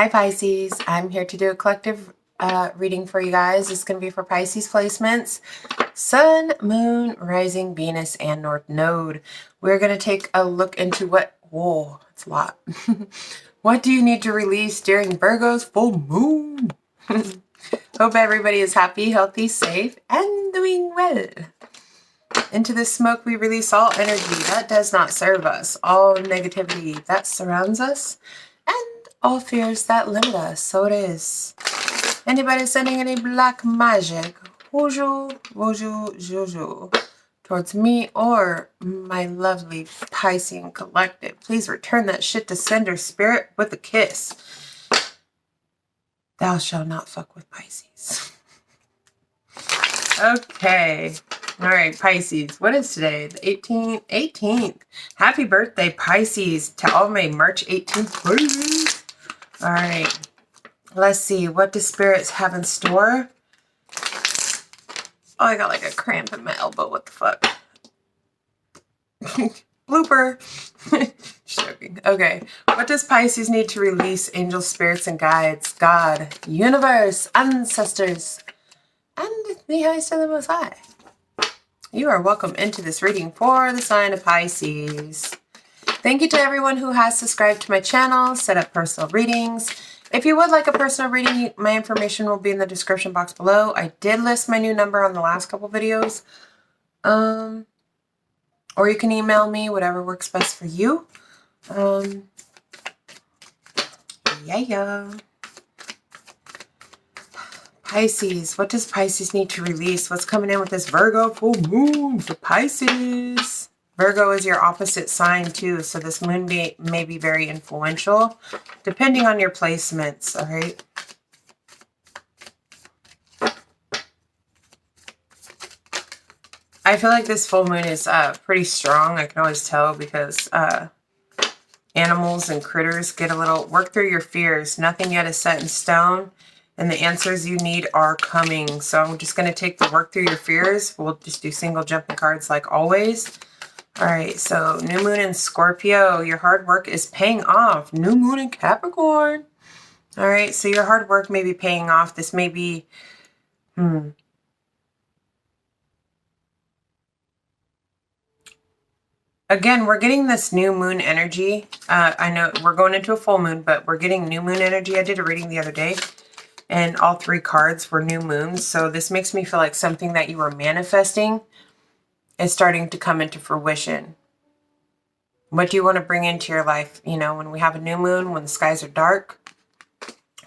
Hi Pisces, I'm here to do a collective reading for you guys. This is going to be for Pisces placements, Sun, Moon, Rising, Venus, and North Node. We're going to take a look into what, whoa, that's a lot. What do you need to release during Virgo's full moon? Hope everybody is happy, healthy, safe, and doing well. Into the smoke we release all energy that does not serve us, all negativity that surrounds us, and all fears that limit us. So it is. Anybody sending any black magic, wojo, wojo, jojo, towards me or my lovely Piscean collective, please return that shit to sender, spirit, with a kiss. Thou shalt not fuck with Pisces. Okay. All right, Pisces. What is today? The 18th. Happy birthday, Pisces, to all my March 18th birthdays. All right. Let's see. What do spirits have in store? Oh, I got like a cramp in my elbow. What the fuck? Blooper. Just joking. Okay. What does Pisces need to release? Angels, spirits, and guides. God, universe, ancestors, and the highest of the most high. You are welcome into this reading for the sign of Pisces. Thank you to everyone who has subscribed to my channel, set up personal readings. If you would like a personal reading, my information will be in the description box below. I did list my new number on the last couple videos. Or you can email me, whatever works best for you. Yeah. Pisces, what does Pisces need to release? What's coming in with this Virgo full moon for Pisces? Virgo is your opposite sign too, so this moon may be very influential, depending on your placements, all right? I feel like this full moon is pretty strong. I can always tell because animals and critters get a little, work through your fears. Nothing yet is set in stone. And the answers you need are coming. So I'm just going to take the work through your fears. We'll just do single jumping cards like always. All right, so new moon in Scorpio. Your hard work is paying off. New moon in Capricorn. All right, so your hard work may be paying off. This may be... Again, we're getting this new moon energy. I know we're going into a full moon, but we're getting new moon energy. I did a reading the other day, and all three cards were new moons. So this makes me feel like something that you were manifesting is starting to come into fruition. What do you want to bring into your life? You know, when we have a new moon, when the skies are dark,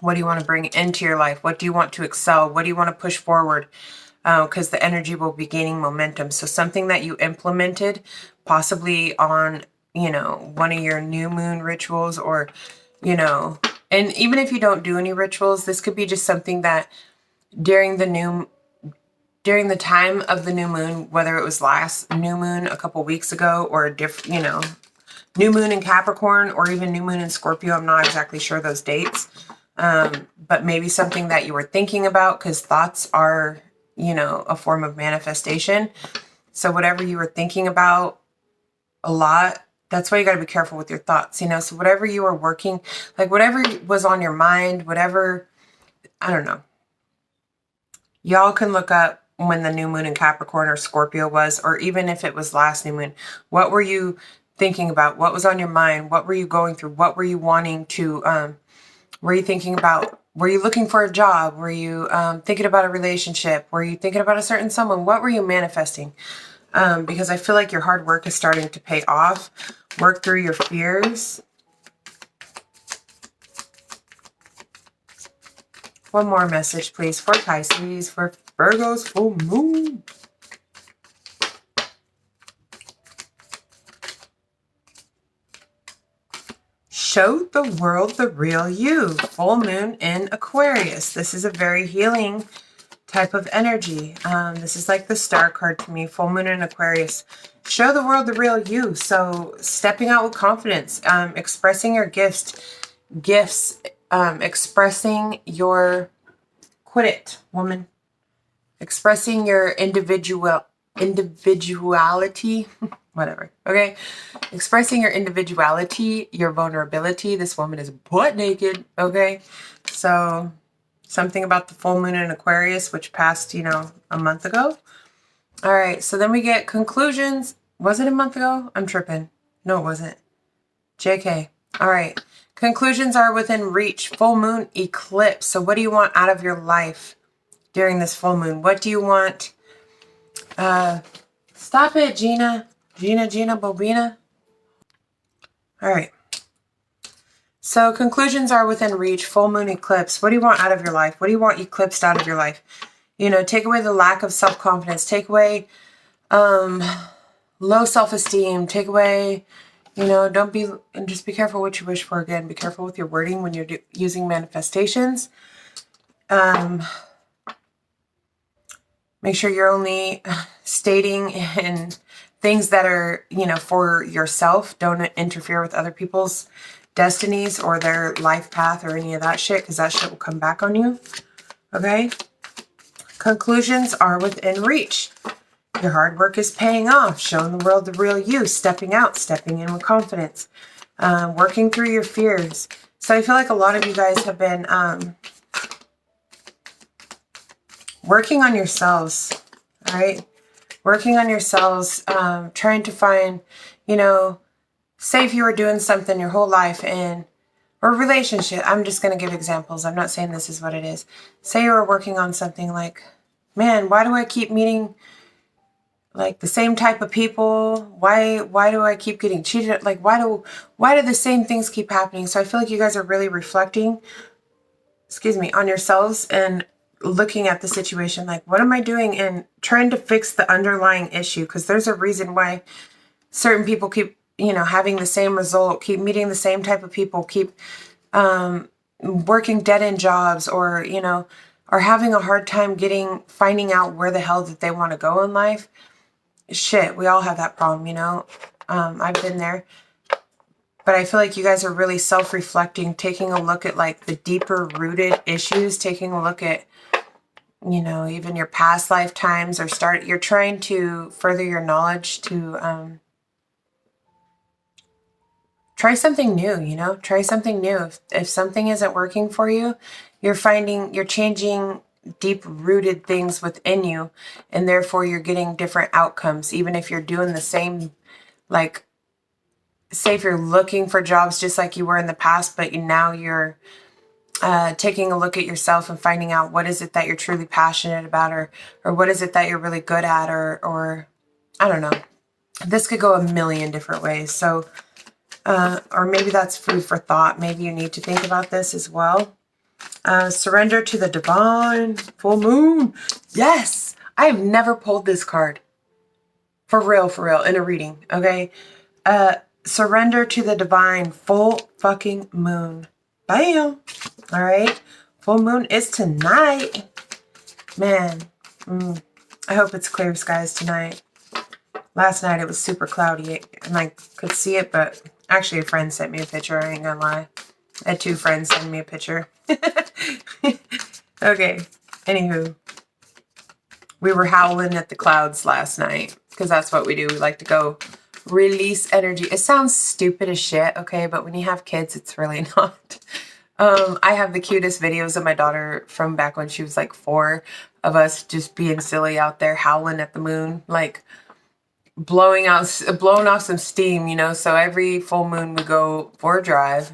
what do you want to bring into your life? What do you want to excel? What do you want to push forward? Because the energy will be gaining momentum. So something that you implemented possibly on, you know, one of your new moon rituals, or, you know, and even if you don't do any rituals, this could be just something that during the time of the new moon, whether it was last new moon a couple weeks ago, or a different, you know, new moon in Capricorn, or even new moon in Scorpio. I'm not exactly sure those dates. But maybe something that you were thinking about, because thoughts are, you know, a form of manifestation. So whatever you were thinking about a lot, that's why you got to be careful with your thoughts, you know. So whatever you were working, like whatever was on your mind, whatever, I don't know. Y'all can look up when the new moon in Capricorn or Scorpio was, or even if it was last new moon. What were you thinking about? What was on your mind? What were you going through? What were you wanting to, were you thinking about? Were you looking for a job? Were you thinking about a relationship? Were you thinking about a certain someone? What were you manifesting? Because I feel like your hard work is starting to pay off. Work through your fears. One more message, please, for Pisces, for Virgo's full moon. Show the world the real you. Full moon in Aquarius. This is a very healing type of energy. This is like the star card to me. Full moon in Aquarius. Show the world the real you. So stepping out with confidence, expressing your gifts, expressing your, quit it, woman. Expressing your individuality. whatever. Okay. Expressing your individuality, your vulnerability. This woman is butt naked. Okay. So something about the full moon in Aquarius, which passed, you know, a month ago. All right. So then we get conclusions. Was it a month ago? I'm tripping. No, it wasn't. JK. All right. Conclusions are within reach. Full moon eclipse. So what do you want out of your life during this full moon? What do you want? Stop it, Gina. Gina, Bobina. All right. So conclusions are within reach. Full moon eclipse. What do you want out of your life? What do you want eclipsed out of your life? You know, take away the lack of self-confidence. Take away low self-esteem. Take away, you know, and just be careful what you wish for. Again, be careful with your wording when you're using manifestations. Make sure you're only stating in things that are, you know, for yourself. Don't interfere with other people's destinies or their life path or any of that shit, because that shit will come back on you. Okay? Conclusions are within reach. Your hard work is paying off, showing the world the real you, stepping out, stepping in with confidence, working through your fears. So I feel like a lot of you guys have been working on yourselves, all right? Working on yourselves, trying to find, you know, say if you were doing something your whole life or relationship. I'm just going to give examples. I'm not saying this is what it is. Say you were working on something like, man, why do I keep meeting like the same type of people? Why do I keep getting cheated? Like, why do the same things keep happening? So I feel like you guys are really reflecting, on yourselves and looking at the situation, like, what am I doing, and trying to fix the underlying issue, because there's a reason why certain people keep, you know, having the same result, keep meeting the same type of people, keep working dead-end jobs, or, you know, are having a hard time finding out where the hell that they want to go in life. Shit, we all have that problem, you know. I've been there. But I feel like you guys are really self-reflecting, taking a look at like the deeper rooted issues, taking a look at, you know, even your past lifetimes, or you're trying to further your knowledge to try something new, you know, try something new. If something isn't working for you, you're changing deep rooted things within you, and therefore you're getting different outcomes, even if you're doing the same, like, say if you're looking for jobs just like you were in the past, but now you're taking a look at yourself and finding out what is it that you're truly passionate about, or what is it that you're really good at, or I don't know. This could go a million different ways. So, or maybe that's food for thought. Maybe you need to think about this as well. Surrender to the divine. Full moon. Yes! I have never pulled this card. For real, in a reading. Okay? Surrender to the divine. Full fucking moon. Bam! Alright? Full moon is tonight. Man. I hope it's clear skies tonight. Last night it was super cloudy and I could see it, but actually a friend sent me a picture. I ain't gonna lie. I had 2 friends send me a picture. Okay. Anywho. We were howling at the clouds last night, because that's what we do. We like to go release energy. It sounds stupid as shit, okay? But when you have kids, it's really not. I have the cutest videos of my daughter from back when she was like 4, of us just being silly out there howling at the moon, like blowing off some steam, you know. So every full moon we go for a drive,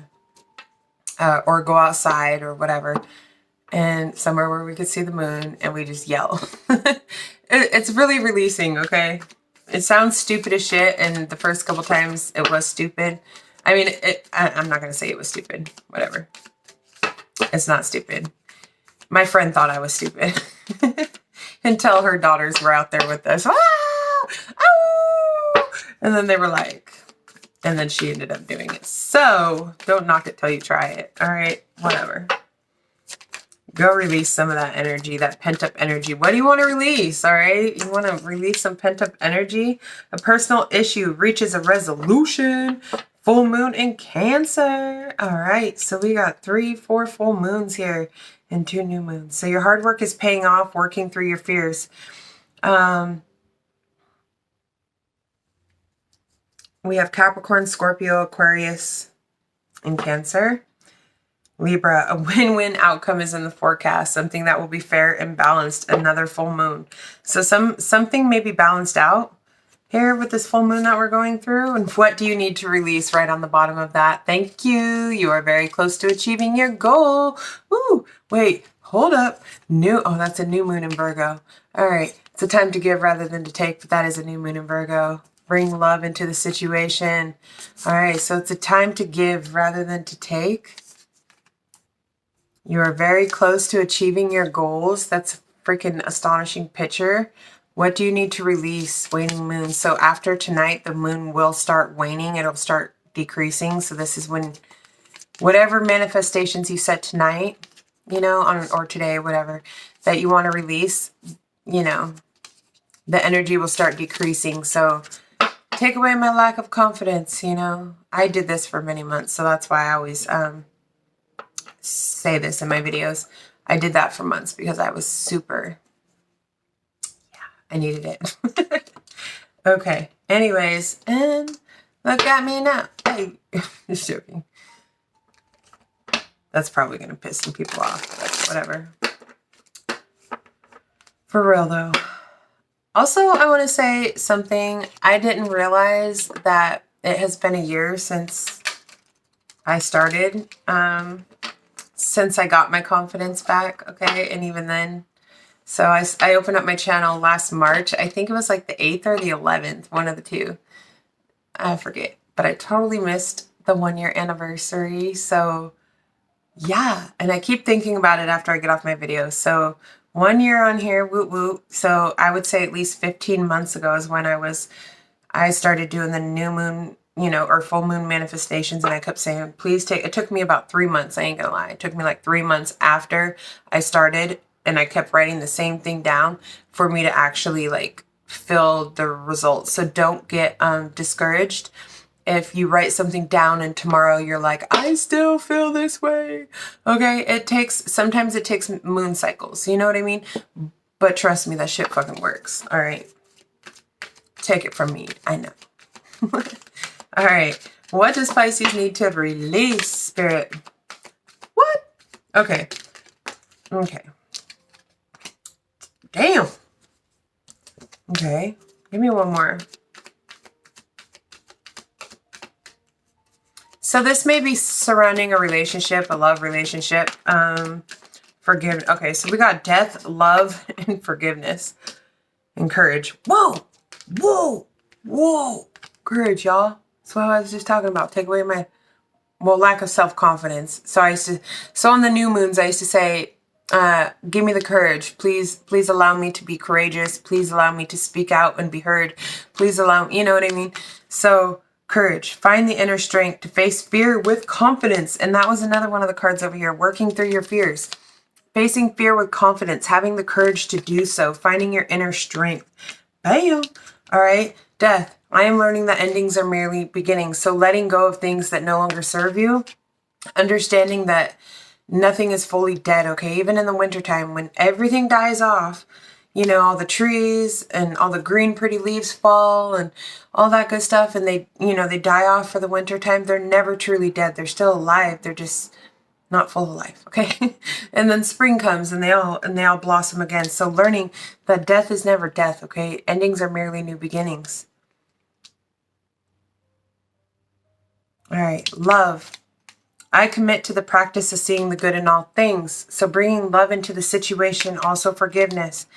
or go outside or whatever, and somewhere where we could see the moon, and we just yell. It's really releasing, okay? It sounds stupid as shit, and the first couple times it was stupid. I mean, I'm not going to say it was stupid. Whatever. It's not stupid. My friend thought I was stupid. Until her daughters were out there with us. Ah! Oh! And then they were like... And then she ended up doing it. So, don't knock it till you try it. Alright? Whatever. Go release some of that energy, that pent-up energy. What do you want to release? Alright? You want to release some pent-up energy? A personal issue reaches a resolution. Full moon in Cancer. Alright, so we got 3, 4 full moons here and 2 new moons. So your hard work is paying off, working through your fears. We have Capricorn, Scorpio, Aquarius, and Cancer. Libra, a win-win outcome is in the forecast, something that will be fair and balanced, another full moon. So something may be balanced out here with this full moon that we're going through. And what do you need to release right on the bottom of that? Thank you. You are very close to achieving your goal. Ooh, wait, hold up. Oh, that's a new moon in Virgo. All right, it's a time to give rather than to take, but that is a new moon in Virgo. Bring love into the situation. All right, so it's a time to give rather than to take. You are very close to achieving your goals. That's a freaking astonishing picture. What do you need to release? Waning moon. So after tonight, the moon will start waning. It'll start decreasing. So this is when whatever manifestations you set tonight, you know, or today, whatever, that you want to release, you know, the energy will start decreasing. So take away my lack of confidence, you know. I did this for many months, so that's why I always say this in my videos. I did that for months because I was super, I needed it. Okay, anyways, and look at me now. Hey, just joking. That's probably going to piss some people off, but whatever. For real though. Also, I want to say something. I didn't realize that it has been a year since I started, since I got my confidence back, okay? And even then, so I opened up my channel last March. I think it was like the 8th or the 11th, one of the two. I forget, but I totally missed the 1-year anniversary. So yeah, and I keep thinking about it after I get off my videos. So 1 year on here, woot woot. So I would say at least 15 months ago is when I started doing the new moon, you know, or full moon manifestations. And I kept saying, please take, it took me about 3 months. I ain't gonna lie. It took me like 3 months after I started, and I kept writing the same thing down for me to actually like feel the results. So don't get discouraged if you write something down and tomorrow you're like, I still feel this way. Okay, sometimes it takes moon cycles, you know what I mean? But trust me, that shit fucking works. All right, take it from me, I know. All right, what does Pisces need to release, Spirit? What? Okay. Damn. Okay, give me one more. So this may be surrounding a relationship, a love relationship. Forgive. Okay, so we got death, love, and forgiveness. And courage. Whoa! Whoa! Whoa! Courage, y'all. That's what I was just talking about. Take away my, well, lack of self-confidence. So on the new moons, I used to say, give me the courage. Please allow me to be courageous. Please allow me to speak out and be heard. Please allow me, you know what I mean? So courage, find the inner strength to face fear with confidence. And that was another one of the cards over here, working through your fears. Facing fear with confidence, having the courage to do so, finding your inner strength. Bam! All right, death. I am learning that endings are merely beginnings. So letting go of things that no longer serve you, understanding that nothing is fully dead, okay? Even in the wintertime, when everything dies off, you know, all the trees and all the green pretty leaves fall and all that good stuff, and they, you know, they die off for the wintertime, they're never truly dead. They're still alive. They're just not full of life, okay? And then spring comes and they all blossom again. So learning that death is never death, okay? Endings are merely new beginnings. All right, love. I commit to the practice of seeing the good in all things. So bringing love into the situation, also forgiveness.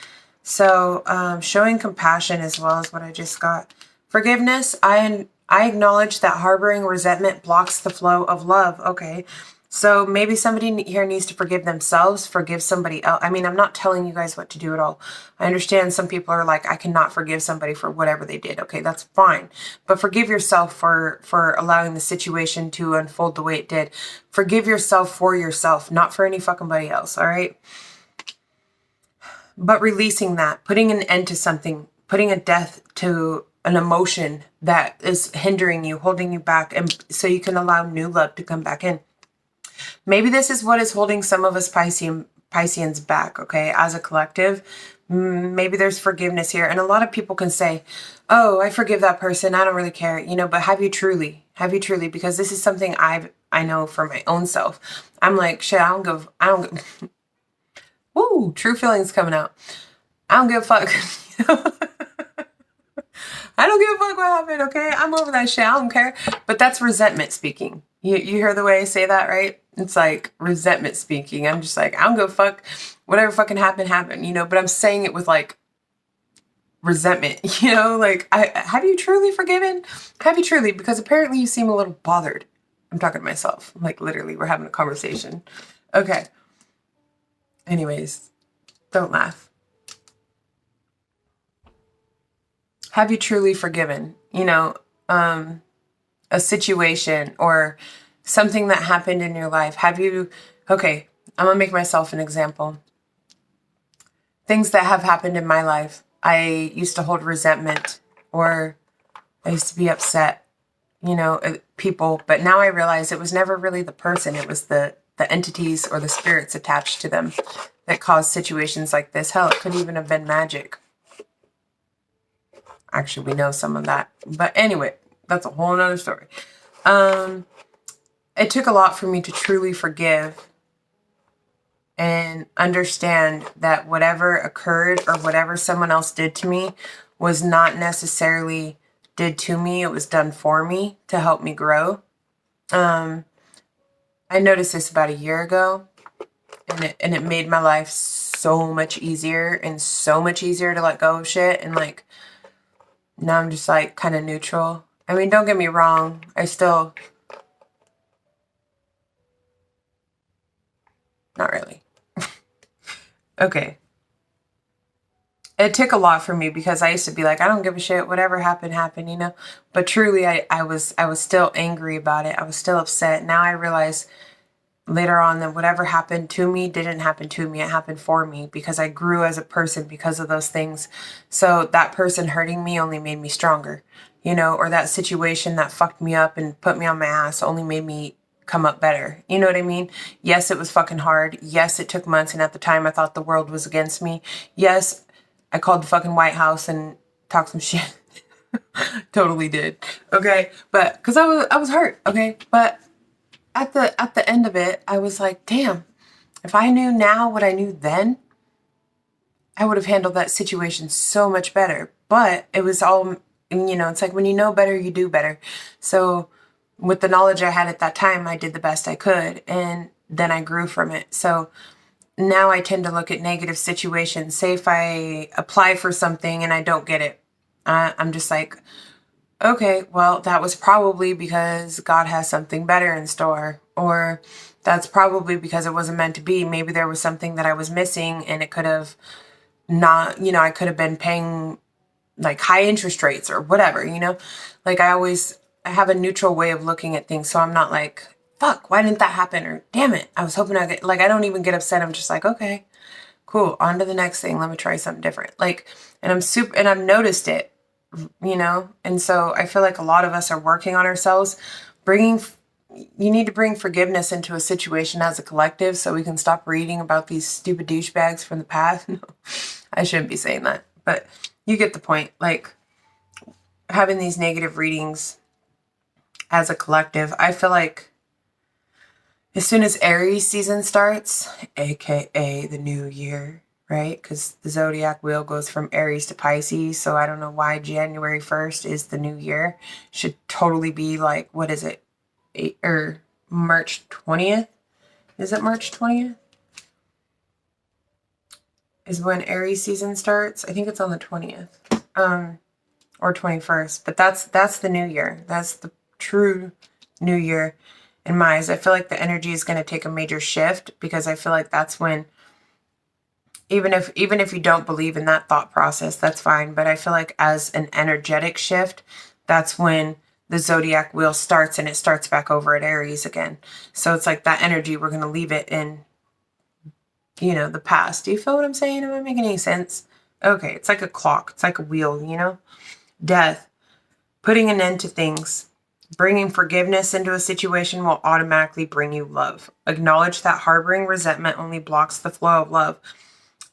So showing compassion as well as what I just got. Forgiveness, I acknowledge that harboring resentment blocks the flow of love. Okay, so maybe somebody here needs to forgive themselves, forgive somebody else. I mean, I'm not telling you guys what to do at all. I understand some people are like, I cannot forgive somebody for whatever they did. Okay, that's fine. But forgive yourself for allowing the situation to unfold the way it did. Forgive yourself for yourself, not for any fucking body else, all right? But releasing that, putting an end to something, putting a death to an emotion that is hindering you, holding you back, and so you can allow new love to come back in. Maybe this is what is holding some of us Pisceans back, okay, as a collective. Maybe there's forgiveness here. And a lot of people can say, oh, I forgive that person. I don't really care, you know, but have you truly? Have you truly? Because this is something I know for my own self. I'm like, shit, I don't give, woo, true feelings coming out. I don't give a fuck. I don't give a fuck what happened, okay? I'm over that shit. I don't care. But that's resentment speaking. You hear the way I say that, right? It's like resentment speaking. I'm just like, I don't give a fuck. Whatever fucking happened, you know? But I'm saying it with like resentment, you know? Like, have you truly forgiven? Have you truly? Because apparently you seem a little bothered. I'm talking to myself. Like, literally, we're having a conversation. Okay. Anyways, don't laugh. Have you truly forgiven? You know, a situation or something that happened in your life. Have you, okay, I'm gonna make myself an example. Things that have happened in my life. I used to hold resentment, or I used to be upset, you know, at people, but now I realize it was never really the person. It was the entities or the spirits attached to them that caused situations like this. Hell, it could even have been magic. Actually, we know some of that. But anyway, that's a whole nother story. It took a lot for me to truly forgive and understand that whatever occurred or whatever someone else did to me was not necessarily did to me. It was done for me to help me grow. I noticed this about a year ago, and it made my life so much easier and so much easier to let go of shit. And like, now I'm just like kind of neutral. I mean, don't get me wrong. I still, not really. Okay. It took a lot for me because I used to be like, I don't give a shit. Whatever happened, you know? But truly, I was still angry about it. I was still upset. Now I realize later on that whatever happened to me didn't happen to me. It happened for me because I grew as a person because of those things. So that person hurting me only made me stronger, you know, or that situation that fucked me up and put me on my ass only made me come up better. You know what I mean? Yes, it was fucking hard. Yes, it took months. And at the time I thought the world was against me. Yes, I called the fucking White House and talked some shit. Totally did. Okay. But cause I was hurt. Okay. But at the end of it, I was like, damn, if I knew now what I knew then, I would have handled that situation so much better. But it was all, you know, it's like when you know better, you do better. So with the knowledge I had at that time, I did the best I could. And then I grew from it. So now I tend to look at negative situations. Say if I apply for something and I don't get it, I'm just like, okay, well, that was probably because God has something better in store, or that's probably because it wasn't meant to be. Maybe there was something that I was missing and it could have not, you know, I could have been paying like high interest rates or whatever, you know, like I have a neutral way of looking at things. So I'm not like, fuck, why didn't that happen? Or damn it, I was hoping I get, like, I don't even get upset. I'm just like, okay, cool. On to the next thing. Let me try something different. Like, and I've noticed it, you know? And so I feel like a lot of us are working on ourselves, you need to bring forgiveness into a situation as a collective so we can stop reading about these stupid douchebags from the past. No, I shouldn't be saying that, but you get the point. Like, having these negative readings as a collective, I feel like as soon as Aries season starts, aka the new year, right? Because the zodiac wheel goes from Aries to Pisces. So I don't know why January 1st is the new year. Should totally be like, what is it? March 20th? Is it March 20th? Is when Aries season starts. I think it's on the 20th. Or 21st. But that's the new year. That's the true new year in my eyes. I feel like the energy is going to take a major shift because I feel like that's when, even if you don't believe in that thought process, that's fine. But I feel like as an energetic shift, that's when the zodiac wheel starts and it starts back over at Aries again. So it's like that energy, we're going to leave it in, you know, the past. Do you feel what I'm saying? Am I making any sense? Okay. It's like a clock. It's like a wheel, you know? Death. Putting an end to things. Bringing forgiveness into a situation will automatically bring you love. Acknowledge that harboring resentment only blocks the flow of love.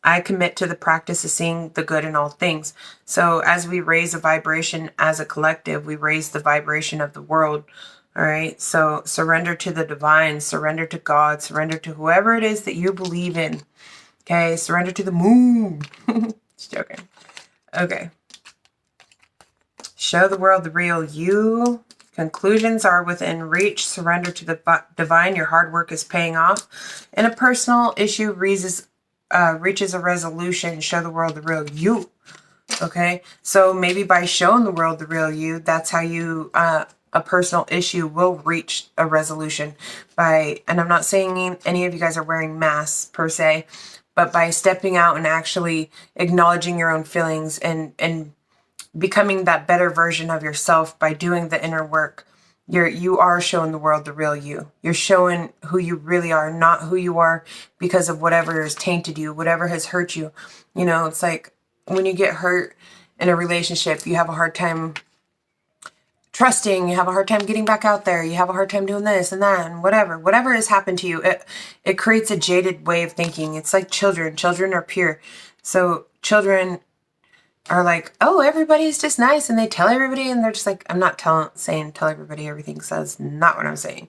I commit to the practice of seeing the good in all things. So as we raise a vibration as a collective, we raise the vibration of the world. All right. So surrender to the divine, surrender to God, surrender to whoever it is that you believe in. Okay. Surrender to the moon. Just joking. Okay. Show the world the real you. Conclusions are within reach. Surrender to the divine. Your hard work is paying off. And a personal issue reaches a resolution. Show the world the real you. Okay, so maybe by showing the world the real you, that's how you a personal issue will reach a resolution. And I'm not saying any of you guys are wearing masks per se, but by stepping out and actually acknowledging your own feelings and becoming that better version of yourself by doing the inner work, you are showing the world the real you. You're showing who you really are, not who you are because of whatever has tainted you, whatever has hurt you. You know, it's like when you get hurt in a relationship, you have a hard time trusting, you have a hard time getting back out there, you have a hard time doing this and that and whatever has happened to you, it creates a jaded way of thinking. It's like children are pure. So children are like, oh, everybody's just nice, and they tell everybody, and they're just like, I'm not saying tell everybody everything, so that's not what I'm saying,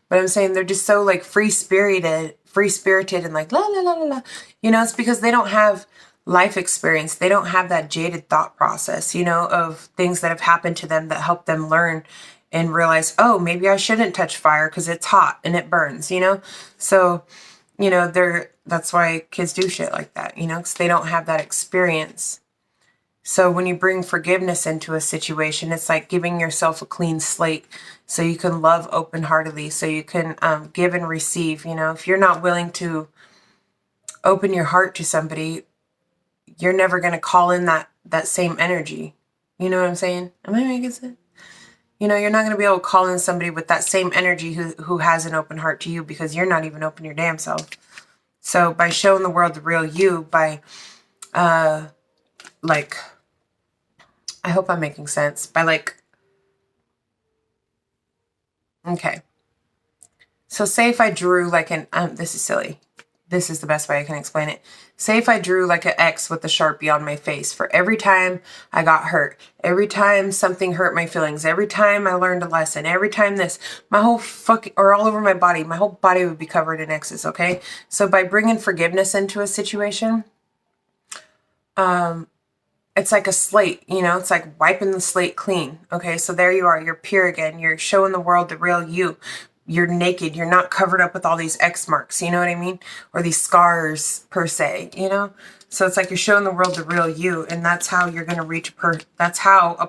but I'm saying they're just so like free-spirited and like la la la la la, you know. It's because they don't have life experience, they don't have that jaded thought process, you know, of things that have happened to them that help them learn and realize, oh, maybe I shouldn't touch fire because it's hot and it burns, you know. So, you know, that's why kids do shit like that, you know, because they don't have that experience. So when you bring forgiveness into a situation, it's like giving yourself a clean slate so you can love open-heartedly, so you can give and receive. You know, if you're not willing to open your heart to somebody, you're never going to call in that same energy. You know what I'm saying? Am I making sense? You know, you're not going to be able to call in somebody with that same energy who has an open heart to you because you're not even open your damn self. So by showing the world the real you, by like, I hope I'm making sense, by like, okay. So say if I drew like this is silly. This is the best way I can explain it. Say if I drew like an X with a Sharpie on my face for every time I got hurt, every time something hurt my feelings, every time I learned a lesson, every time this, my whole or all over my body, my whole body would be covered in X's, okay? So by bringing forgiveness into a situation, it's like a slate, you know, it's like wiping the slate clean. Okay, so there you are, you're pure again. You're showing the world the real you. You're naked. You're not covered up with all these X marks, you know what I mean? Or these scars per se, you know? So it's like you're showing the world the real you, and that's how you're going to reach that's how a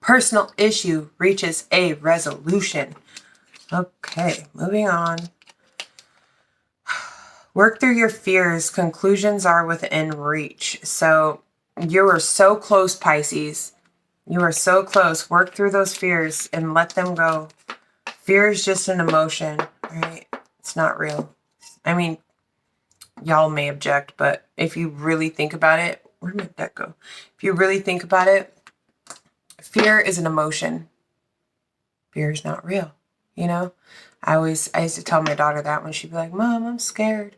personal issue reaches a resolution. Okay, moving on. Work through your fears. Conclusions are within reach. So you are so close, Pisces. You are so close. Work through those fears and let them go. Fear is just an emotion, right? It's not real. I mean, y'all may object, but if you really think about it, where did my deck go? If you really think about it, fear is an emotion. Fear is not real, you know? I used to tell my daughter that when she'd be like, Mom, I'm scared.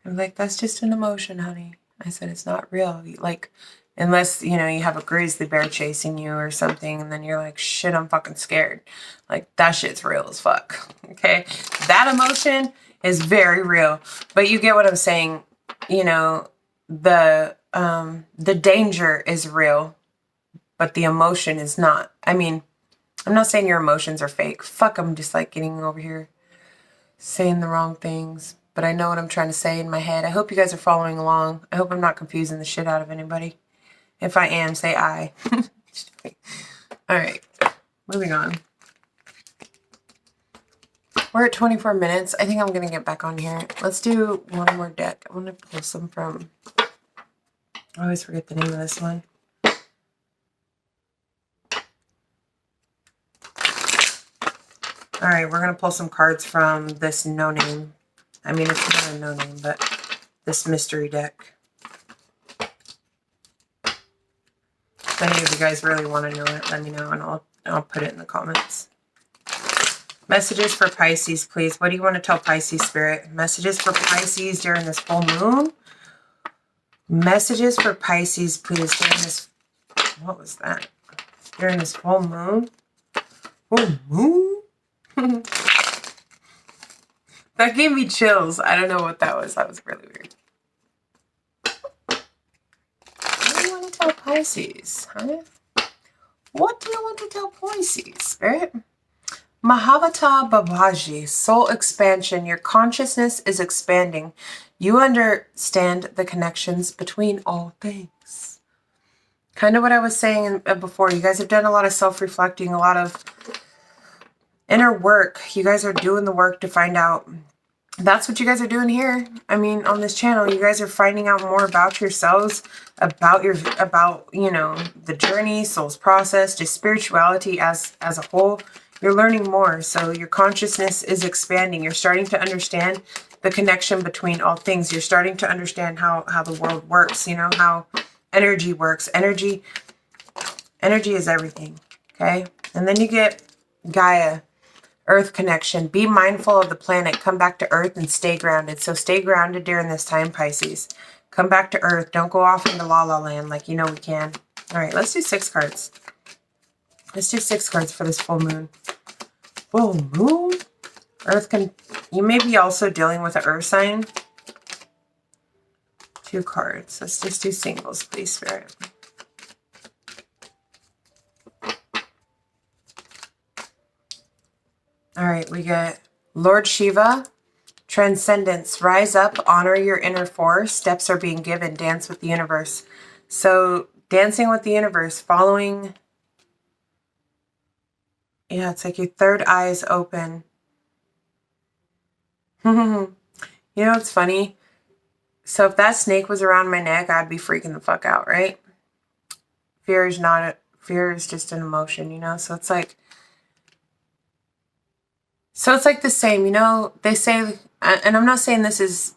I'm like, that's just an emotion, honey. I said, it's not real. Like, unless, you know, you have a grizzly bear chasing you or something, and then you're like, shit, I'm fucking scared. Like, that shit's real as fuck, okay? That emotion is very real. But you get what I'm saying. You know, the danger is real, but the emotion is not. I mean, I'm not saying your emotions are fake. Fuck, I'm just like getting over here saying the wrong things. But I know what I'm trying to say in my head. I hope you guys are following along. I hope I'm not confusing the shit out of anybody. If I am, say I. All right, moving on. We're at 24 minutes. I think I'm going to get back on here. Let's do one more deck. I want to pull some from... I always forget the name of this one. All right, we're going to pull some cards from this no name. I mean, it's not a no name, but this mystery deck. If any of you guys really want to know it, let me know, and I'll put it in the comments. Messages for Pisces, please. What do you want to tell Pisces, Spirit? Messages for Pisces during this full moon. Messages for Pisces, please, during this... What was that? During this full moon? Full moon? That gave me chills. I don't know what that was. That was really weird. What do you want to tell Pisces, huh? What do you want to tell Pisces, Spirit? Mahavata Babaji, soul expansion. Your consciousness is expanding. You understand the connections between all things. Kind of what I was saying before. You guys have done a lot of self-reflecting, a lot of inner work. You guys are doing the work to find out. That's what you guys are doing here. I mean, on this channel, you guys are finding out more about yourselves, about you know, the journey, soul's process, just spirituality as a whole. You're learning more, so your consciousness is expanding. You're starting to understand the connection between all things. You're starting to understand how the world works, you know, how energy works. Energy is everything, okay? And then you get Gaia, Earth connection. Be mindful of the planet. Come back to Earth and stay grounded. So stay grounded during this time, Pisces. Come back to Earth. Don't go off into la la land like you know we can. All right, let's do 6 cards. Let's do 6 cards for this full moon. Full moon? Earth can... You may be also dealing with an earth sign. 2 cards. Let's just do singles, please, Spirit. All right, we get Lord Shiva, Transcendence. Rise up, honor your inner force. Steps are being given. Dance with the universe. So, dancing with the universe, following... Yeah, it's like your third eye is open. You know, it's funny. So if that snake was around my neck, I'd be freaking the fuck out, right? Fear is just an emotion, you know? So it's like the same, you know, they say, and I'm not saying this is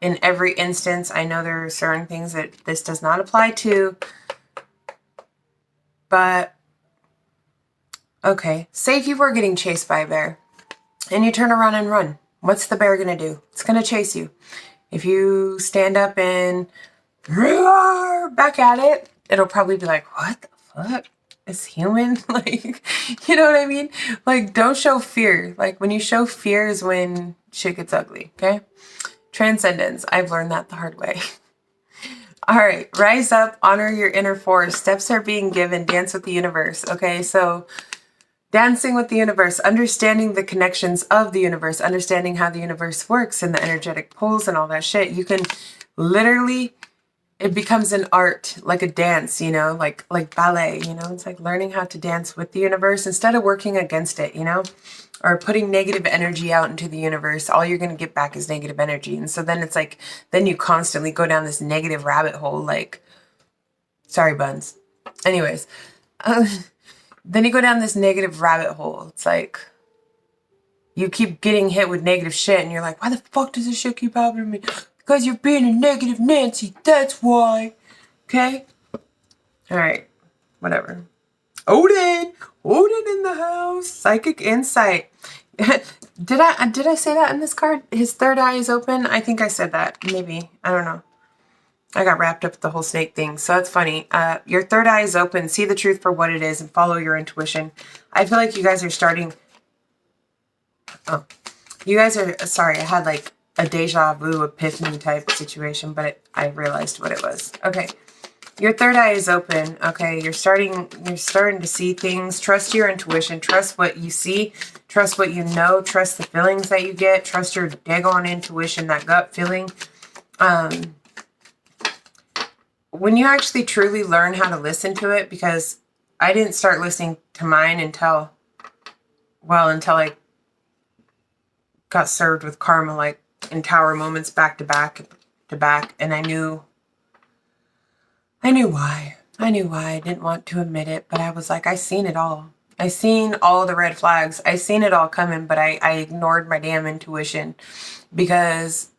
in every instance. I know there are certain things that this does not apply to, but okay, say if you were getting chased by a bear and you turn around and run, what's the bear going to do? It's going to chase you. If you stand up and roar back at it, it'll probably be like, what the fuck? It's human? Like, you know what I mean? Like, don't show fear. Like, when you show fear is when shit gets ugly, okay? Transcendence. I've learned that the hard way. All right, rise up, honor your inner force. Steps are being given. Dance with the universe, okay? So... dancing with the universe, understanding the connections of the universe, understanding how the universe works and the energetic pulls and all that shit. You can literally, it becomes an art, like a dance, you know, like ballet, you know, it's like learning how to dance with the universe instead of working against it, you know, or putting negative energy out into the universe. All you're going to get back is negative energy. And so then it's like, then you constantly go down this negative rabbit hole, like, sorry, buns. Anyways, then you go down this negative rabbit hole. It's like you keep getting hit with negative shit and you're like, why the fuck does this shit keep happening to me? Because you're being a negative Nancy. That's why. Okay? All right. Whatever. Odin in the house. Psychic insight. Did I say that in this card? His third eye is open. I think I said that. Maybe. I don't know. I got wrapped up with the whole snake thing. So that's funny. Your third eye is open. See the truth for what it is and follow your intuition. I feel like you guys are starting... Oh. You guys are... Sorry, I had like a deja vu epiphany type situation, but I realized what it was. Okay. Your third eye is open. Okay. You're starting to see things. Trust your intuition. Trust what you see. Trust what you know. Trust the feelings that you get. Trust your daggone intuition, that gut feeling. When you actually truly learn how to listen to it, because I didn't start listening to mine until I got served with karma, like in tower moments back to back, and I knew why. I knew why. I didn't want to admit it, but I was like, I seen it all. I seen all the red flags. I seen it all coming, but I ignored my damn intuition because,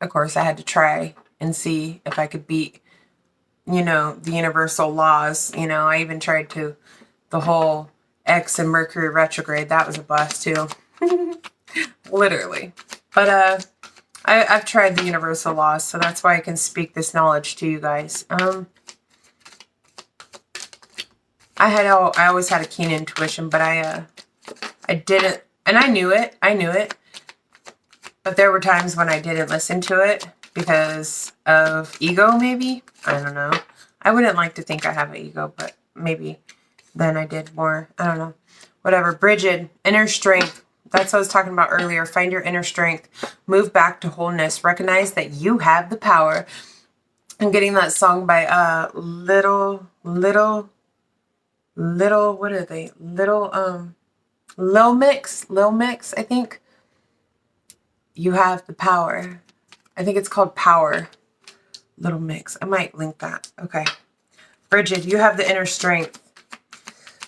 of course, I had to try and see if I could beat, you know, the universal laws. You know, I even tried to, the whole X and Mercury retrograde, that was a bust too. Literally. But I've tried the universal laws, so that's why I can speak this knowledge to you guys. I always had a keen intuition, but I didn't, and I knew it. But there were times when I didn't listen to it because of ego, maybe. I don't know. I wouldn't like to think I have an ego, but maybe then I did more. I don't know. Whatever. Bridget, inner strength. That's what I was talking about earlier. Find your inner strength. Move back to wholeness. Recognize that you have the power. I'm getting that song by Little, what are they? Lil Mix, I think. You have the power. I think it's called Power. Little Mix. I might link that. Okay. Bridget, you have the inner strength.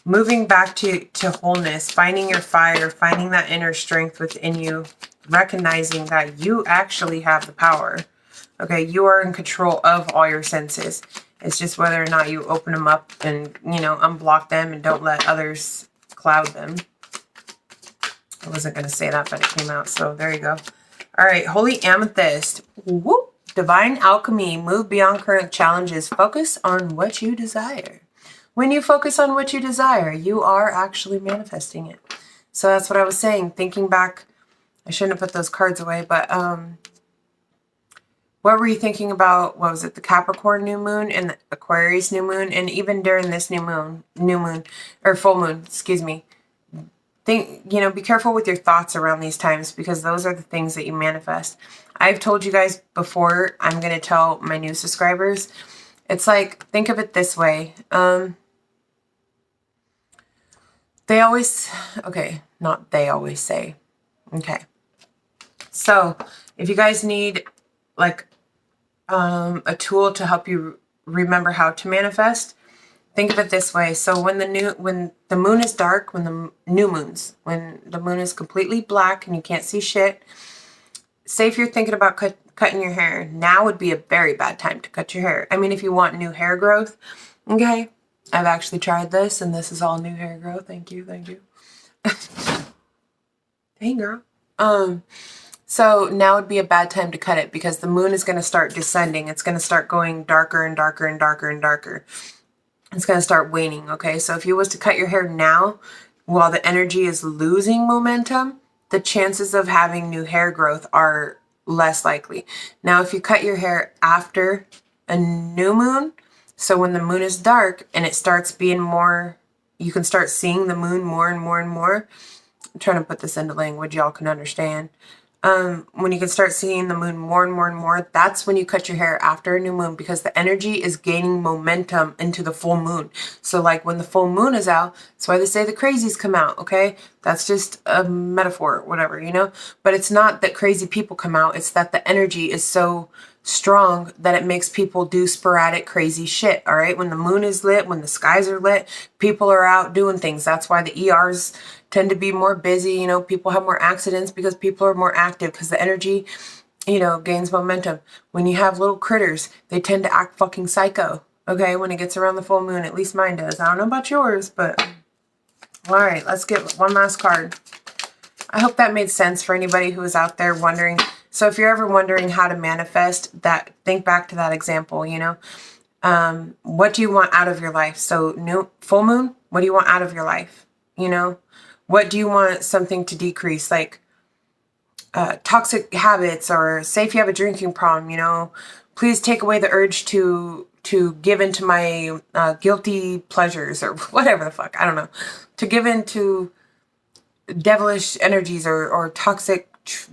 Moving back to wholeness, finding your fire, finding that inner strength within you, recognizing that you actually have the power. Okay, you are in control of all your senses. It's just whether or not you open them up and, you know, unblock them and don't let others cloud them. I wasn't going to say that, but it came out, so there you go. All right, Holy Amethyst. Whoop. Divine Alchemy. Move beyond current challenges. Focus on what you desire. When you focus on what you desire, you are actually manifesting it. So that's what I was saying. Thinking back, I shouldn't have put those cards away, but what were you thinking about? What was it? The Capricorn new moon and the Aquarius new moon, and even during this new moon or full moon, excuse me. Be careful with your thoughts around these times, because those are the things that you manifest. I've told you guys before, I'm going to tell my new subscribers. It's like, think of it this way. They always, okay, not they always say. Okay. So if you guys need like a tool to help you remember how to manifest, think of it this way. So when the moon is dark, when the moon is completely black and you can't see shit, say if you're thinking about cutting your hair, now would be a very bad time to cut your hair. I mean, if you want new hair growth, okay, I've actually tried this, and this is all new hair growth. Thank you. Hey, girl. So now would be a bad time to cut it, because the moon is going to start descending. It's going to start going darker and darker and darker and darker. It's going to start waning, okay? So if you was to cut your hair now, while the energy is losing momentum, the chances of having new hair growth are less likely. Now, if you cut your hair after a new moon, so when the moon is dark and it starts being more, you can start seeing the moon more and more and more. I'm trying to put this into language y'all can understand. When you can start seeing the moon more and more and more, that's when you cut your hair after a new moon, because the energy is gaining momentum into the full moon. So like when the full moon is out, that's why they say the crazies come out, okay? That's just a metaphor, whatever, you know? But it's not that crazy people come out, it's that the energy is so strong that it makes people do sporadic crazy shit, all right? When the moon is lit, when the skies are lit, people are out doing things. That's why the ERs tend to be more busy, you know, people have more accidents because people are more active, because the energy, you know, gains momentum. When you have little critters, they tend to act fucking psycho, okay, when it gets around the full moon. At least mine does. I don't know about yours, but all right, let's get one last card. I hope that made sense for anybody who is out there wondering. So if you're ever wondering how to manifest that, think back to that example, you know. What do you want out of your life? So full moon, what do you want out of your life? You know, what do you want something to decrease? Like toxic habits, or say if you have a drinking problem, you know, please take away the urge to give into my guilty pleasures, or whatever the fuck, I don't know, to give into devilish energies or toxic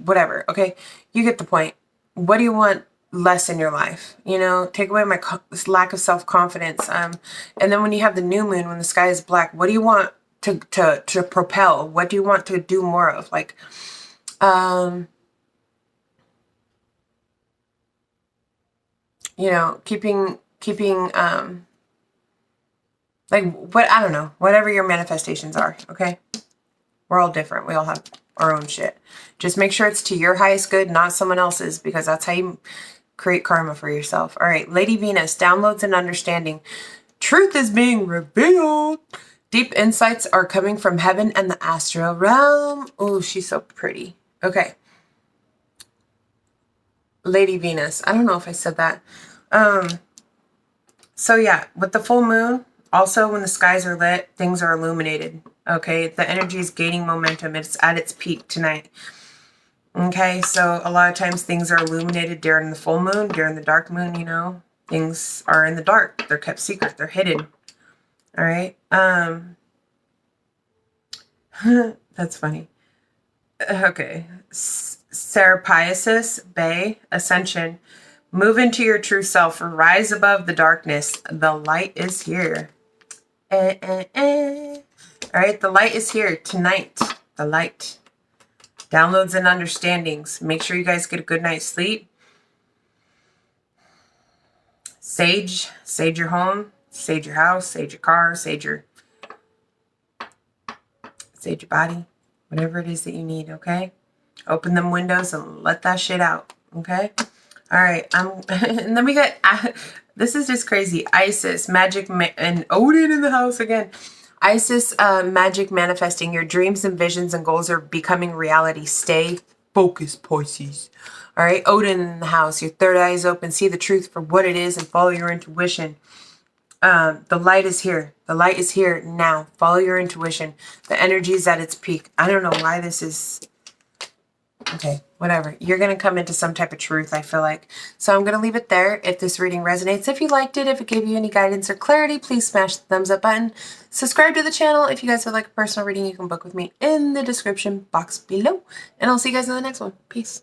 whatever, okay? You get the point. What do you want less in your life? You know, take away my lack of self-confidence. And then when you have the new moon, when the sky is black, what do you want to propel? What do you want to do more of? Like, you know, keeping like, what, I don't know, whatever your manifestations are, okay? We're all different. We all have our own shit. Just make sure it's to your highest good, not someone else's, because that's how you create karma for yourself. All right, Lady Venus, downloads and understanding. Truth is being revealed. Deep insights are coming from heaven and the astral realm. Oh, she's so pretty. Okay. Lady Venus. I don't know if I said that. So yeah, with the full moon, also when the skies are lit, things are illuminated. Okay. The energy is gaining momentum. It's at its peak tonight. Okay. So a lot of times things are illuminated during the full moon, during the dark moon, you know. Things are in the dark. They're kept secret. They're hidden. All right. That's funny. Okay. Serapiosis, Bay, Ascension. Move into your true self. Rise above the darkness. The light is here. All right. The light is here tonight. The light. Downloads and understandings. Make sure you guys get a good night's sleep. Sage. Sage your home. Sage your house. Sage your car. Sage your body. Whatever it is that you need, okay? Open them windows and let that shit out, okay? All right, and then we got, this is just crazy. Isis, magic, and Odin in the house again. Isis, magic manifesting. Your dreams and visions and goals are becoming reality. Stay focused, Pisces. All right, Odin in the house. Your third eye is open. See the truth for what it is and follow your intuition. The light is here. The light is here now. Follow your intuition. The energy is at its peak. I don't know why this is... Okay, whatever. You're going to come into some type of truth, I feel like. So I'm going to leave it there. If this reading resonates, if you liked it, if it gave you any guidance or clarity, please smash the thumbs up button. Subscribe to the channel. If you guys would like a personal reading, you can book with me in the description box below. And I'll see you guys in the next one. Peace.